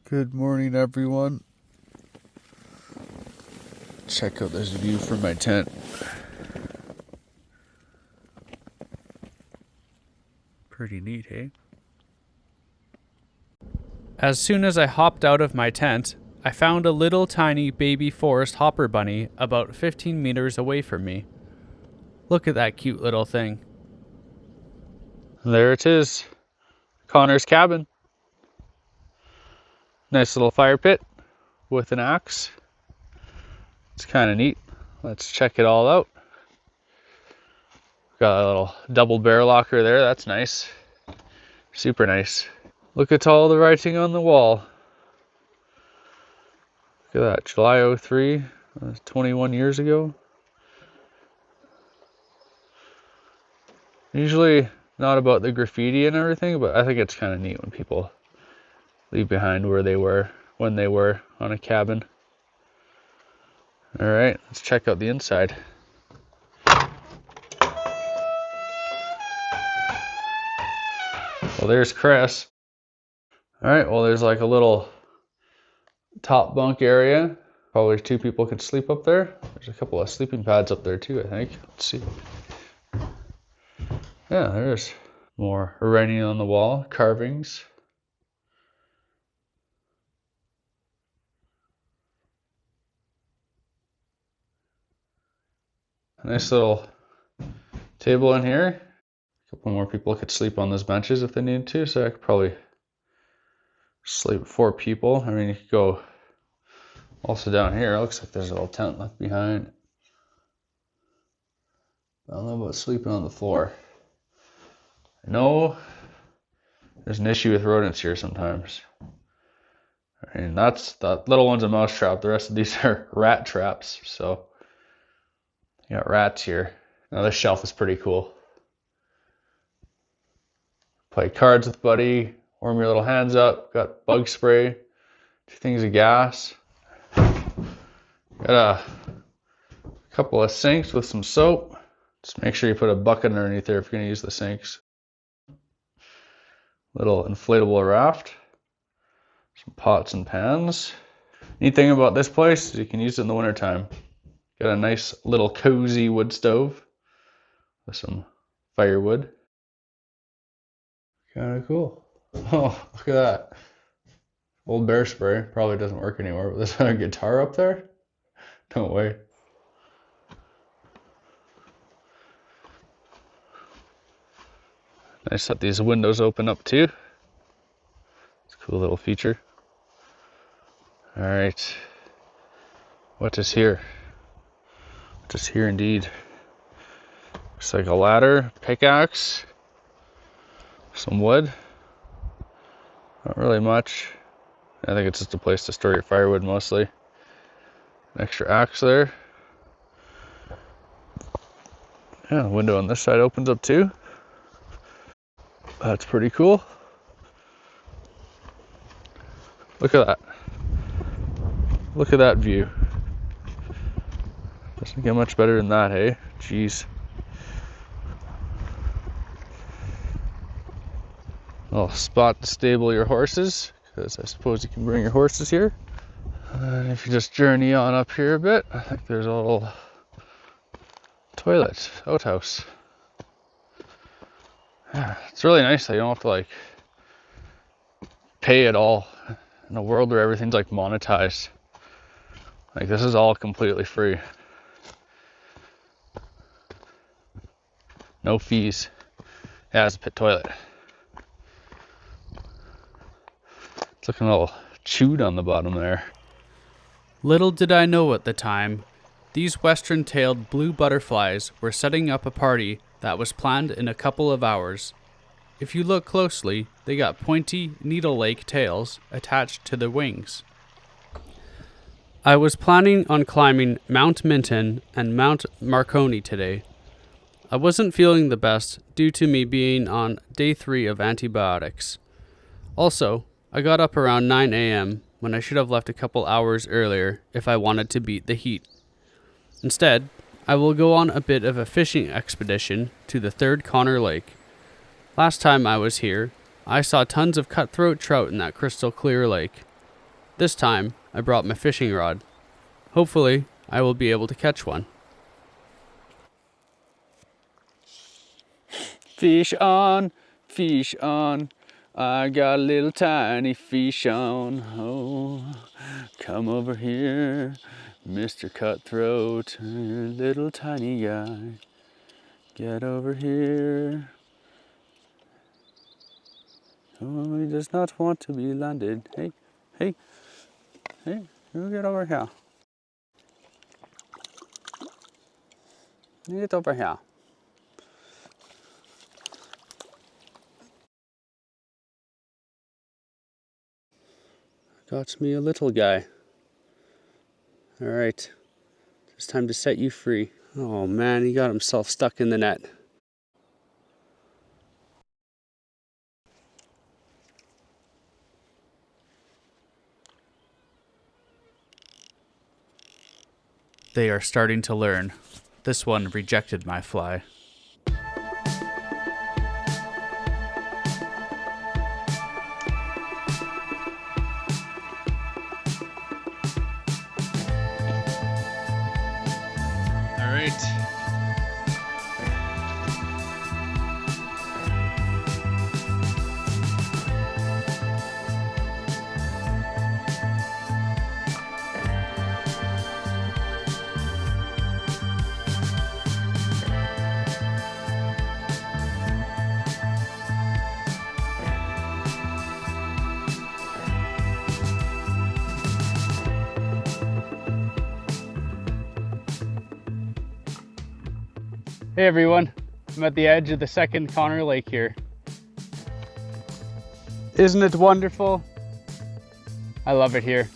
Good morning, everyone. Check out this view from my tent. Pretty neat, hey? As soon as I hopped out of my tent, I found a little tiny baby forest hopper bunny about 15 meters away from me. Look at that cute little thing. There it is, Connor's cabin. Nice little fire pit with an axe. It's kind of neat. Let's check it all out. Got a little double barrel locker there, that's nice. Super nice. Look at all the writing on the wall. Look at that, July 03, 21 years ago. Usually not about the graffiti and everything, but I think it's kind of neat when people leave behind where they were when they were on a cabin. All right, let's check out the inside. Well, there's Chris. All right, well, there's like a little top bunk area. Probably 2 people could sleep up there. There's a couple of sleeping pads up there too, I think. Let's see. Yeah, there's more writing on the wall, carvings. Nice little table in here. A couple more people could sleep on those benches if they needed to, so I could probably sleep 4 people. I mean, you could go also down here. It looks like there's a little tent left behind. I don't know about sleeping on the floor. I know there's an issue with rodents here sometimes. I mean, that little one's a mouse trap. The rest of these are rat traps, so you got rats here. Now this shelf is pretty cool. Play cards with buddy, warm your little hands up, got bug spray, 2 things of gas. Got a couple of sinks with some soap. Just make sure you put a bucket underneath there if you're gonna use the sinks. Little inflatable raft. Some pots and pans. Neat thing about this place is you can use it in the wintertime. Got a nice little cozy wood stove with some firewood. Kind of cool. Oh, look at that. Old bear spray. Probably doesn't work anymore, but there's a guitar up there. Don't wait. Nice that these windows open up too. It's a cool little feature. All right. What is here? What is here indeed? Looks like a ladder, pickaxe, some wood. Not really much. I think it's just a place to store your firewood mostly. An extra axe there. Yeah, the window on this side opens up too. That's pretty cool. Look at that. Look at that view. Doesn't get much better than that, hey? Jeez. Little spot to stable your horses, because I suppose you can bring your horses here. And if you just journey on up here a bit, I think there's a little toilet, outhouse. Yeah, it's really nice that you don't have to like pay at all in a world where everything's like monetized. Like this is all completely free. No fees. Yeah, it's a pit toilet. It's looking a little chewed on the bottom there. Little did I know at the time, these western-tailed blue butterflies were setting up a party that was planned in a couple of hours. If you look closely, they got pointy, needle-like tails attached to their wings. I was planning on climbing Mount Minton and Mount Marconi today. I wasn't feeling the best due to me being on day 3 of antibiotics. Also, I got up around 9 a.m. when I should have left a couple hours earlier if I wanted to beat the heat. Instead, I will go on a bit of a fishing expedition to the 3rd Connor Lake. Last time I was here, I saw tons of cutthroat trout in that crystal clear lake. This time, I brought my fishing rod. Hopefully, I will be able to catch one. Fish on, I got a little tiny fish on. Oh, come over here, Mr. Cutthroat, little tiny guy. Get over here. Oh, he does not want to be landed. Hey, hey, hey, you get over here. You get over here. Got me a little guy. All right, it's time to set you free. Oh man, he got himself stuck in the net. They are starting to learn. This one rejected my fly. All right. Hey everyone, I'm at the edge of the second Connor Lake here. Isn't it wonderful? I love it here.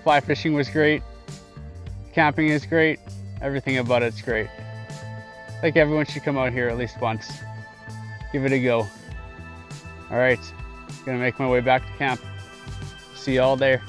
Fly fishing was great. Camping is great. Everything about it's great. I think everyone should come out here at least once. Give it a go. All right, gonna make my way back to camp. See you all there.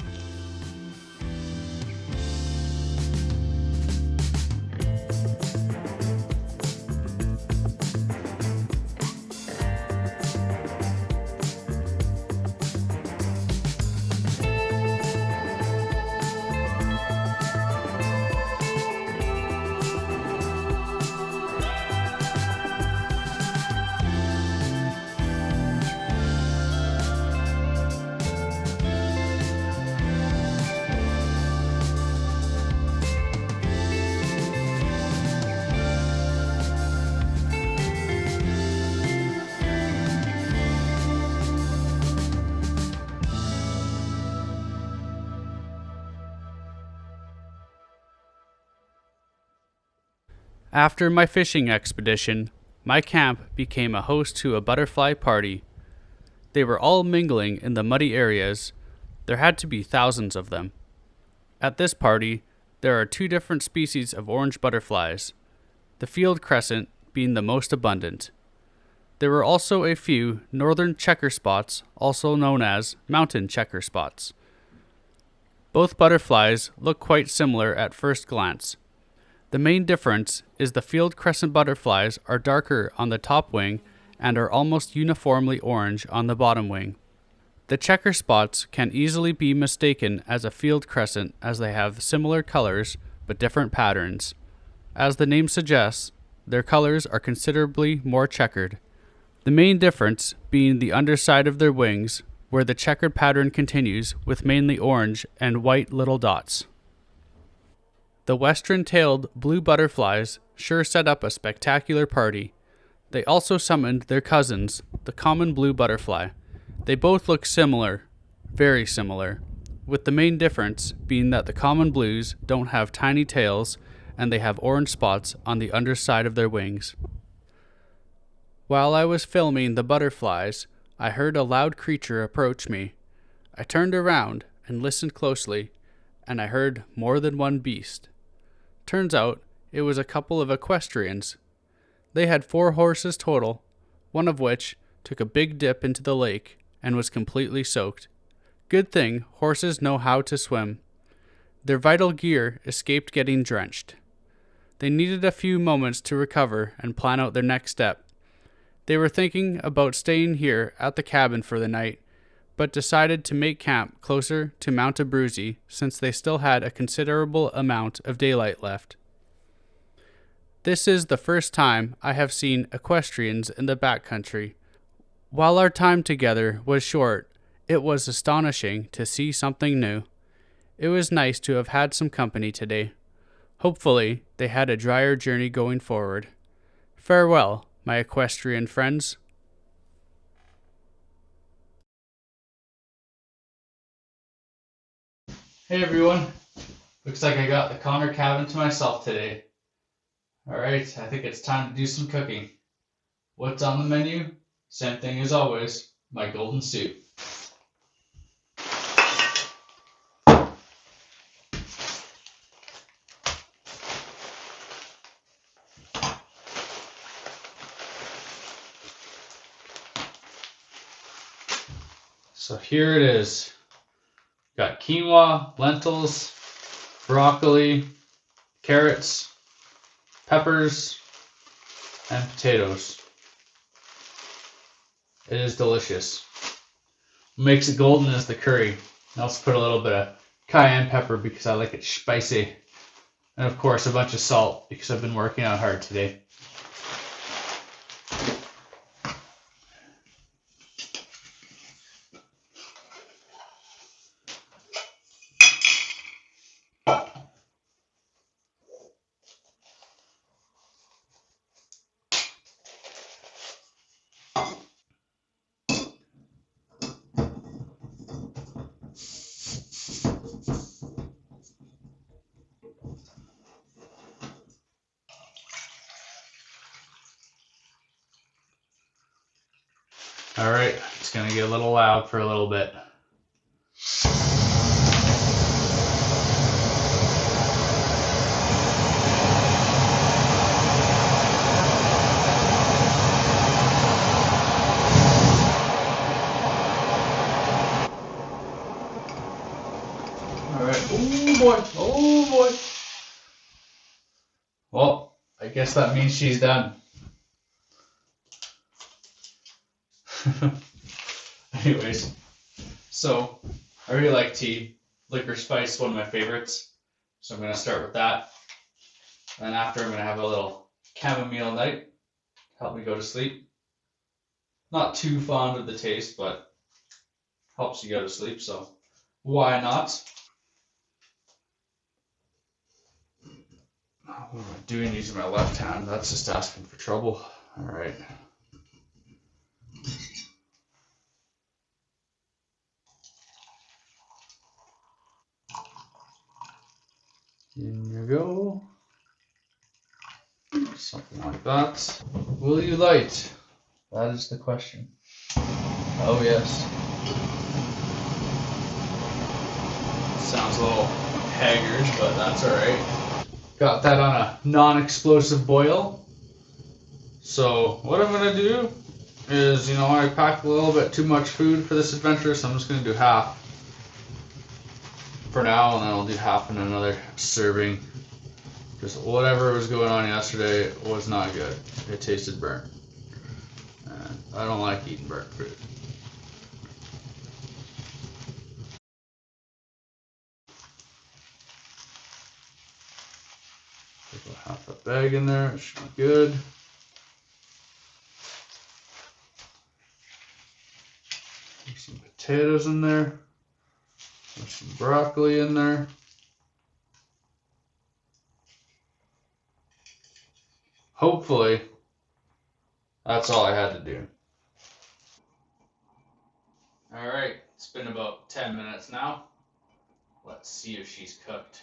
After my fishing expedition, my camp became a host to a butterfly party. They were all mingling in the muddy areas. There had to be thousands of them. At this party, there are 2 different species of orange butterflies, the field crescent being the most abundant. There were also a few northern checker spots, also known as mountain checker spots. Both butterflies look quite similar at first glance. The main difference is the field crescent butterflies are darker on the top wing and are almost uniformly orange on the bottom wing. The checker spots can easily be mistaken as a field crescent as they have similar colors but different patterns. As the name suggests, their colors are considerably more checkered. The main difference being the underside of their wings, where the checkered pattern continues with mainly orange and white little dots. The western-tailed blue butterflies sure set up a spectacular party. They also summoned their cousins, the common blue butterfly. They both look similar, very similar, with the main difference being that the common blues don't have tiny tails and they have orange spots on the underside of their wings. While I was filming the butterflies, I heard a loud creature approach me. I turned around and listened closely, and I heard more than one beast. Turns out it was a couple of equestrians. They had 4 horses total, one of which took a big dip into the lake and was completely soaked. Good thing horses know how to swim. Their vital gear escaped getting drenched. They needed a few moments to recover and plan out their next step. They were thinking about staying here at the cabin for the night, but decided to make camp closer to Mount Abruzzi since they still had a considerable amount of daylight left. This is the first time I have seen equestrians in the backcountry. While our time together was short, it was astonishing to see something new. It was nice to have had some company today. Hopefully, they had a drier journey going forward. Farewell, my equestrian friends. Hey everyone, looks like I got the Connor cabin to myself today. Alright, I think it's time to do some cooking. What's on the menu? Same thing as always, my golden soup. So here it is. Got quinoa, lentils, broccoli, carrots, peppers, and potatoes. It is delicious. What makes it golden is the curry. I also put a little bit of cayenne pepper because I like it spicy. And of course a bunch of salt because I've been working out hard today. Alright, it's going to get a little loud for a little bit. Alright, oh boy. Well, I guess that means she's done. Anyways, so I really like tea. Liquor spice, one of my favorites. So I'm going to start with that. And after, I'm going to have a little chamomile night. Help me go to sleep. Not too fond of the taste, but helps you go to sleep, so why not? What am I doing using my left hand? That's just asking for trouble. Alright. In you go. Something like that. Will you light? That is the question. Oh yes. Sounds a little haggard, but that's alright. Got that on a non-explosive boil. So what I'm going to do is, I packed a little bit too much food for this adventure, so I'm just going to do half for now, and then I'll do half in another serving. Because whatever was going on yesterday was not good. It tasted burnt. And I don't like eating burnt fruit. Put half a bag in there, it should be good. There's some potatoes in there. There's some broccoli in there. Hopefully, that's all I had to do. Alright, it's been about 10 minutes now. Let's see if she's cooked.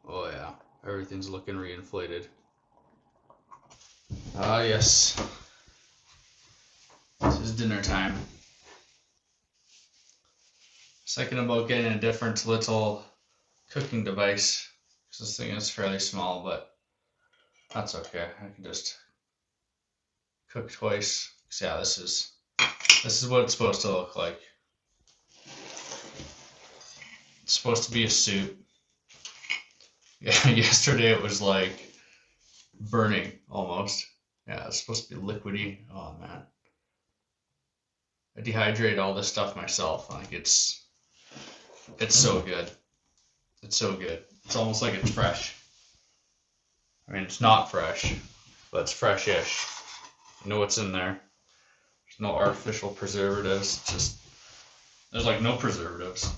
Oh yeah, everything's looking reinflated. Ah yes, this is dinner time. Thinking about getting a different little cooking device, because this thing is fairly small, but that's okay. I can just cook twice. So yeah, this is what it's supposed to look like. It's supposed to be a soup. Yeah, yesterday it was like burning almost. Yeah, it's supposed to be liquidy. Oh man. I dehydrate all this stuff myself. Like it's so good. It's so good. It's almost like it's fresh. I mean, it's not fresh, but it's fresh-ish. You know what's in there. There's no artificial preservatives. Just there's like no preservatives.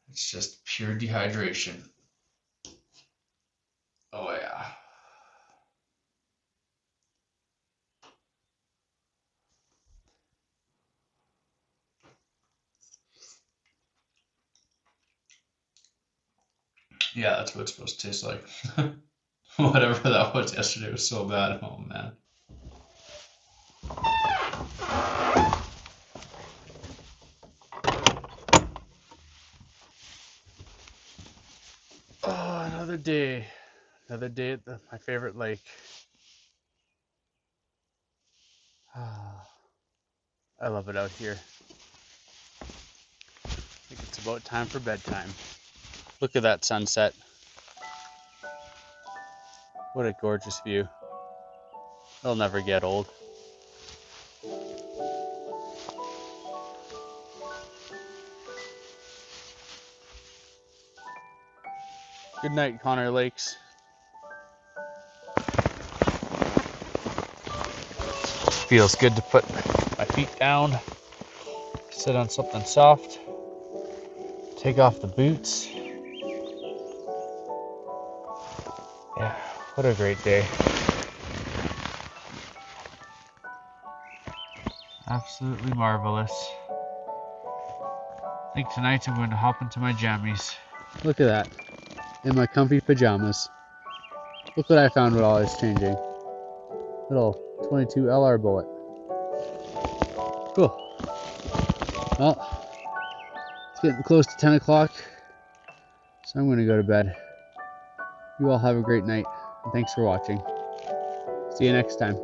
It's just pure dehydration. Oh yeah. Yeah, that's what it's supposed to taste like. Whatever that was yesterday was so bad. Oh man. Oh, another day. Another day at my favorite lake. I love it out here. I think it's about time for bedtime. Look at that sunset. What a gorgeous view. It'll never get old. Good night, Connor Lakes. Feels good to put my feet down, sit on something soft, take off the boots. Yeah, what a great day. Absolutely marvelous. I think tonight I'm going to hop into my jammies. Look at that. In my comfy pajamas. Look what I found while I was changing. Little 22 LR bullet. Cool. Well, it's getting close to 10 o'clock, so I'm going to go to bed. You all have a great night, and thanks for watching. See you next time.